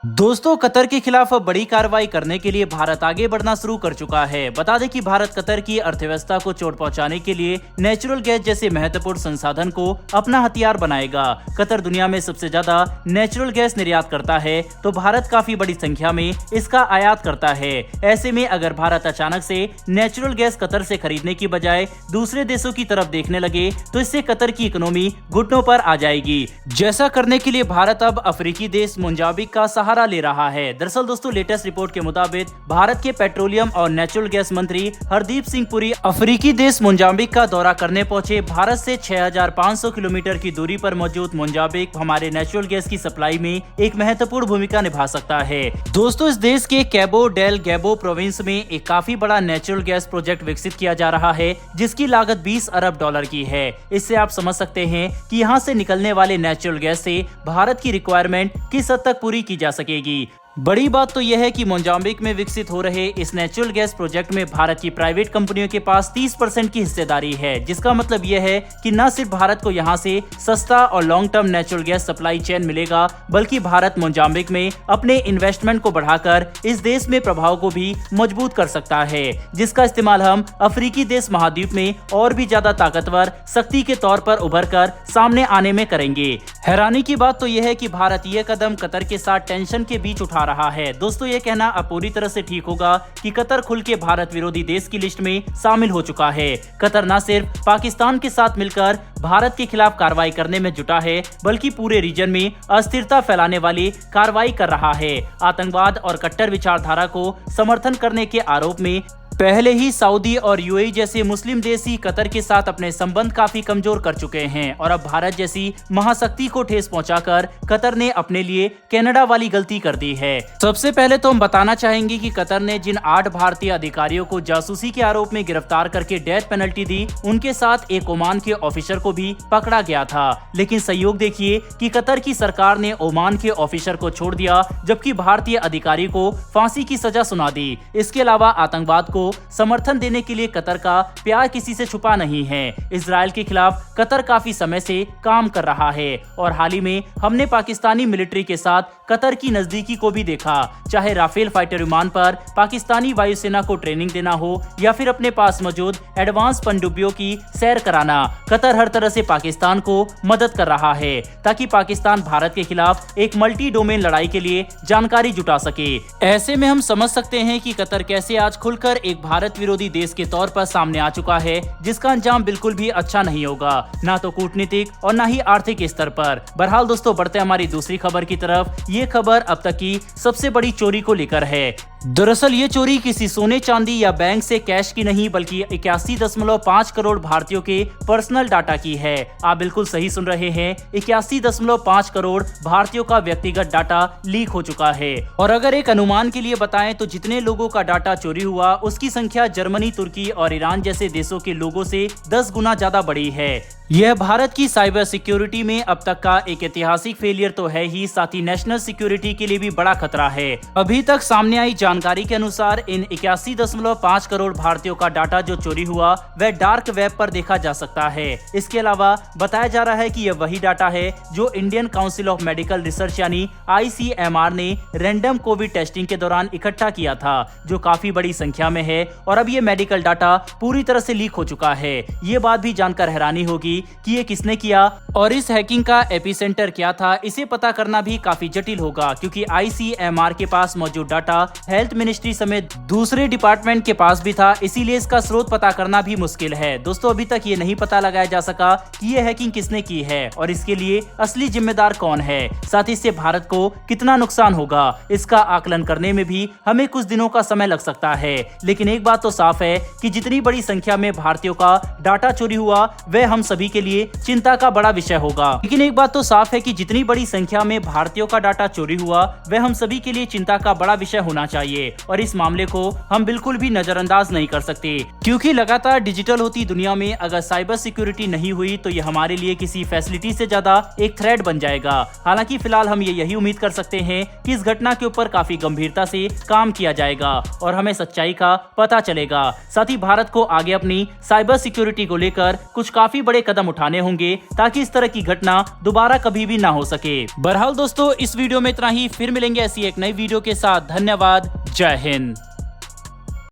दोस्तों, कतर के खिलाफ अब बड़ी कार्रवाई करने के लिए भारत आगे बढ़ना शुरू कर चुका है। बता दें कि भारत कतर की अर्थव्यवस्था को चोट पहुंचाने के लिए नेचुरल गैस जैसे महत्वपूर्ण संसाधन को अपना हथियार बनाएगा। कतर दुनिया में सबसे ज्यादा नेचुरल गैस निर्यात करता है, तो भारत काफी बड़ी संख्या में इसका आयात करता है। ऐसे में अगर भारत अचानक से नेचुरल गैस कतर से खरीदने की बजाय दूसरे देशों की तरफ देखने लगे, तो इससे कतर की इकोनॉमी घुटनों पर आ जाएगी। जैसा करने के लिए भारत अब अफ्रीकी देश मोजाम्बिक का सहारा ले रहा है। दरअसल दोस्तों, लेटेस्ट रिपोर्ट के मुताबिक भारत के पेट्रोलियम और नेचुरल गैस मंत्री हरदीप सिंह पुरी अफ्रीकी देश मोजाम्बिक का दौरा करने पहुंचे। भारत से 6500 किलोमीटर की दूरी पर मौजूद मोजाम्बिक हमारे नेचुरल गैस की सप्लाई में एक महत्वपूर्ण भूमिका निभा सकता है। दोस्तों, इस देश के कैबो डेलगैबो प्रोविंस में एक काफी बड़ा नेचुरल गैस प्रोजेक्ट विकसित किया जा रहा है, जिसकी लागत 20 अरब डॉलर की है। इससे आप समझ सकते हैं कि यहाँ से निकलने वाले नेचुरल गैस से भारत की रिक्वायरमेंट किस हद तक पूरी की जा सकेगी। बड़ी बात तो यह है कि मोजाम्बिक में विकसित हो रहे इस नेचुरल गैस प्रोजेक्ट में भारत की प्राइवेट कंपनियों के पास 30% की हिस्सेदारी है, जिसका मतलब यह है कि न सिर्फ भारत को यहां से सस्ता और long term natural gas supply chain मिलेगा, बल्कि भारत मोजाम्बिक में अपने इन्वेस्टमेंट को बढ़ाकर इस देश में प्रभाव को भी मजबूत कर सकता है, जिसका इस्तेमाल हम अफ्रीकी देश महाद्वीप में और भी ज्यादा ताकतवर शक्ति के तौर पर उभर कर सामने आने में करेंगे। हैरानी की बात तो यह है कि भारत ये कदम कतर के साथ टेंशन के बीच उठा रहा है। दोस्तों, ये कहना अब पूरी तरह से ठीक होगा कि कतर खुल के भारत विरोधी देश की लिस्ट में शामिल हो चुका है। कतर न सिर्फ पाकिस्तान के साथ मिलकर भारत के खिलाफ कार्रवाई करने में जुटा है, बल्कि पूरे रीजन में अस्थिरता फैलाने वाली कार्रवाई कर रहा है। आतंकवाद और कट्टर विचारधारा को समर्थन करने के आरोप में पहले ही सऊदी और यूएई जैसे मुस्लिम देश ही कतर के साथ अपने संबंध काफी कमजोर कर चुके हैं, और अब भारत जैसी महाशक्ति को ठेस पहुंचाकर कतर ने अपने लिए कनाडा वाली गलती कर दी है। सबसे पहले तो हम बताना चाहेंगे कि कतर ने जिन 8 भारतीय अधिकारियों को जासूसी के आरोप में गिरफ्तार करके डेथ पेनल्टी दी, उनके साथ एक ओमान के ऑफिसर को भी पकड़ा गया था। लेकिन संयोग देखिए कि कतर की सरकार ने ओमान के ऑफिसर को छोड़ दिया, जबकि भारतीय अधिकारी को फांसी की सजा सुना दी। इसके अलावा आतंकवाद को समर्थन देने के लिए कतर का प्यार किसी से छुपा नहीं है। इजराइल के खिलाफ कतर काफी समय से काम कर रहा है, और हाल ही में हमने पाकिस्तानी मिलिट्री के साथ कतर की नजदीकी को भी देखा। चाहे राफेल फाइटर विमान पर पाकिस्तानी वायुसेना को ट्रेनिंग देना हो, या फिर अपने पास मौजूद एडवांस पनडुब्बियों की सैर कराना, कतर हर तरह से पाकिस्तान को मदद कर रहा है, ताकि पाकिस्तान भारत के खिलाफ एक मल्टी डोमेन लड़ाई के लिए जानकारी जुटा सके। ऐसे में हम समझ सकते हैं कि कतर कैसे आज खुलकर एक भारत विरोधी देश के तौर पर सामने आ चुका है, जिसका अंजाम बिल्कुल भी अच्छा नहीं होगा, ना तो कूटनीतिक और ना ही आर्थिक स्तर पर। बहरहाल दोस्तों, बढ़ते हमारी दूसरी खबर की तरफ। ये खबर अब तक की सबसे बड़ी चोरी को लेकर है। दरअसल ये चोरी किसी सोने चांदी या बैंक से कैश की नहीं, बल्कि 81.5 करोड़ भारतीयों के पर्सनल डाटा की है। आप बिल्कुल सही सुन रहे हैं, 81.5 करोड़ भारतीयों का व्यक्तिगत डाटा लीक हो चुका है। और अगर एक अनुमान के लिए बताएं तो जितने लोगों का डाटा चोरी हुआ, उसकी संख्या जर्मनी, तुर्की और ईरान जैसे देशों के लोगों से 10 गुना ज्यादा बड़ी है। यह भारत की साइबर सिक्योरिटी में अब तक का एक ऐतिहासिक फेलियर तो है ही, साथ ही नेशनल सिक्योरिटी के लिए भी बड़ा खतरा है। अभी तक सामने आई जानकारी के अनुसार इन 81.5 करोड़ भारतीयों का डाटा जो चोरी हुआ, वह डार्क वेब पर देखा जा सकता है। इसके अलावा बताया जा रहा है कि यह वही डाटा है जो Indian council of medical research यानी ICMR ने रैंडम कोविड टेस्टिंग के दौरान इकट्ठा किया था, जो काफी बड़ी संख्या में है। और अब ये मेडिकल डाटा पूरी तरह से लीक हो चुका है। ये बात भी जानकर हैरानी होगी कि ये किसने किया और इस हैकिंग का एपिसेंटर क्या था। इसे पता करना भी काफी जटिल होगा, क्योंकि ICMR के पास मौजूद डाटा हेल्थ मिनिस्ट्री समेत दूसरे डिपार्टमेंट के पास भी था, इसीलिए इसका स्रोत पता करना भी मुश्किल है। दोस्तों, अभी तक ये नहीं पता लगाया जा सका कि ये हैकिंग किसने की है और इसके लिए असली जिम्मेदार कौन है। साथ ही इससे भारत को कितना नुकसान होगा, इसका आकलन करने में भी हमें कुछ दिनों का समय लग सकता है। लेकिन एक बात तो साफ है कि जितनी बड़ी संख्या में भारतीयों का डाटा चोरी हुआ, वह हम सभी के लिए चिंता का बड़ा विषय होगा। लेकिन एक बात तो साफ है कि जितनी बड़ी संख्या में भारतीयों का डाटा चोरी हुआ, वह हम सभी के लिए चिंता का बड़ा विषय होना चाहिए। चाहिए और इस मामले को हम बिल्कुल भी नजरअंदाज नहीं कर सकते, क्योंकि लगातार डिजिटल होती दुनिया में अगर साइबर सिक्योरिटी नहीं हुई तो ये हमारे लिए किसी फैसिलिटी से ज्यादा एक थ्रेट बन जाएगा। हालांकि फिलहाल हम यही उम्मीद कर सकते हैं कि इस घटना के ऊपर काफी गंभीरता से काम किया जाएगा और हमें सच्चाई का पता चलेगा। साथ ही भारत को आगे अपनी साइबर सिक्योरिटी को लेकर कुछ काफी बड़े कदम उठाने होंगे ताकि इस तरह की घटना दोबारा कभी भी ना हो सके। बहरहाल दोस्तों, इस वीडियो में इतना ही। फिर मिलेंगे ऐसी एक नई वीडियो के साथ। धन्यवाद। जय हिंद।